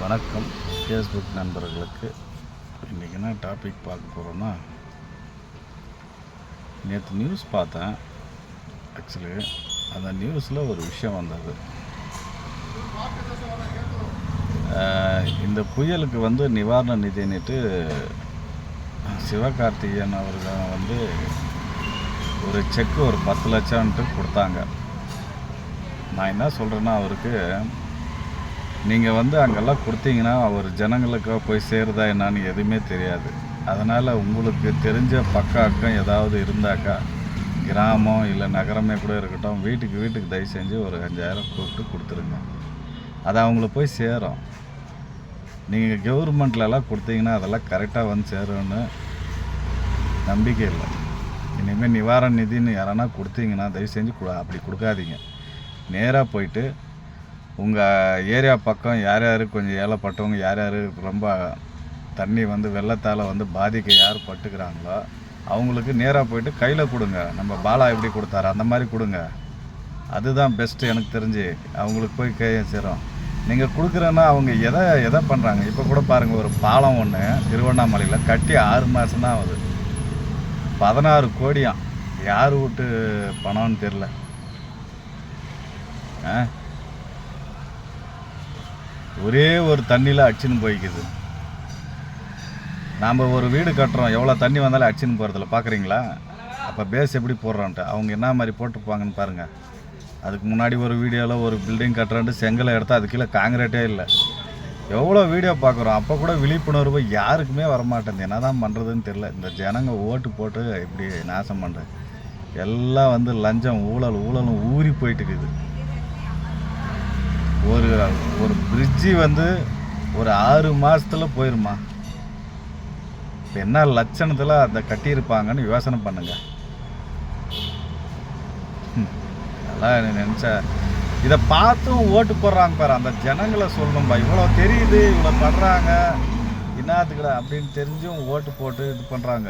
வணக்கம் ஃபேஸ்புக் நண்பர்களுக்கு. இன்றைக்கி என்ன டாபிக் பார்க்க போகிறோன்னா, நேற்று நியூஸ் பார்த்தேன். ஆக்சுவலி அந்த நியூஸில் ஒரு விஷயம் வந்தது. இந்த புயலுக்கு நிவாரண நிதின்னுட்டு சிவகார்த்திகேயன் அவர்கள் ஒரு செக்கு ஒரு 10 லட்சம்ன்ட்டு கொடுத்தாங்க. நான் என்ன சொல்கிறேன்னா, அவருக்கு நீங்கள் அங்கெல்லாம் கொடுத்தீங்கன்னா அவர் ஜனங்களுக்கு போய் சேருதா என்னான்னு எதுவுமே தெரியாது. அதனால் உங்களுக்கு தெரிஞ்ச பக்கம் ஏதாவது இருந்தாக்கா, கிராமம் இல்லை நகரமே கூட இருக்கட்டும், வீட்டுக்கு தயவு செஞ்சு ஒரு 5000 கூப்பிட்டு கொடுத்துருங்க. அது அவங்களுக்கு போய் சேரும். நீங்கள் கவர்மெண்ட்லலாம் கொடுத்தீங்கன்னா அதெல்லாம் கரெக்டாக சேரும்னு நம்பிக்கை இல்லை. இனிமேல் நிவாரண நிதின்னு யாரானா கொடுத்தீங்கன்னா தயவு செஞ்சு அப்படி கொடுக்காதீங்க. நேராக போயிட்டு உங்கள் ஏரியா பக்கம் யார் யார் கொஞ்சம் ஏழைப்பட்டவங்க, யார் யார் ரொம்ப தண்ணி வெள்ளத்தால் பாதிக்க யார் பட்டுக்கிறாங்களோ அவங்களுக்கு நேராக போயிட்டு கையில் கொடுங்க. நம்ம பாலா எப்படி கொடுத்தாரு அந்த மாதிரி கொடுங்க. அதுதான் பெஸ்ட்டு எனக்கு தெரிஞ்சு. அவங்களுக்கு போய் கை சேரும். நீங்கள் கொடுக்குறேன்னா அவங்க எதை பண்ணுறாங்க? இப்போ கூட பாருங்கள், ஒரு பாலம் ஒன்று திருவண்ணாமலையில் கட்டி 6 மாதம் தான் ஆகுது. 16 கோடியாம். யார் விட்டு பணம்னு தெரில. ஒரே ஒரு தண்ணியில் அடிச்சுன்னு போய்க்குது. நாம் ஒரு வீடு கட்டுறோம், எவ்வளோ தண்ணி வந்தாலும் அடிச்சுன்னு போகிறதில்ல, பார்க்குறீங்களா? அப்போ பேஸ் எப்படி போடுறோன்ட்டு அவங்க என்ன மாதிரி போட்டுப்பாங்கன்னு பாருங்கள். அதுக்கு முன்னாடி ஒரு வீடியோவில் ஒரு பில்டிங் கட்டுறான்ட்டு செங்கலை எடுத்தால் அது கீழே காங்கிரீட்டே இல்லை. எவ்வளோ வீடியோ பார்க்குறோம். அப்போ கூட விழிப்புணர்வு யாருக்குமே வரமாட்டேங்குது. என்ன தான் பண்ணுறதுன்னு தெரில. இந்த ஜனங்க ஓட்டு போட்டு இப்படி நாசம் பண்ணுறது எல்லாம் லஞ்சம் ஊழலும் ஊறி போயிட்டுருக்குது. ஒரு பிரிட்ஜி ஒரு 6 மாதத்தில் போயிருமா? இப்போ என்ன லட்சணத்தில் அதை கட்டியிருப்பாங்கன்னு யோசனை பண்ணுங்க. அதெல்லாம் நினச்சா இதை பார்த்தும் ஓட்டு போடுறாங்க பாரு. அந்த ஜனங்களை சொல்லணும்பா, இவ்வளோ தெரியுது, இவ்வளோ பண்ணுறாங்க, என்னத்துக்குடா அப்படின்னு தெரிஞ்சும் ஓட்டு போட்டு இது பண்ணுறாங்க.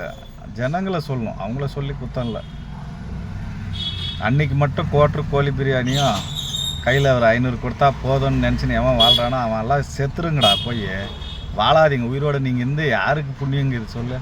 ஜனங்களை சொல்லணும், அவங்கள சொல்லி குத்தம் இல்லை. அன்றைக்கி மட்டும் கோழி பிரியாணியும் கையில் ஒரு 500 கொடுத்தா போதும்னு நினச்சின்னு எவன் வாழ்கிறானோ அவன் எல்லாம் செத்துருங்கடா. போய் வாழாதீங்க உயிரோடு. நீங்கள் யாருக்கு புண்ணியங்கிறது சொல்லு.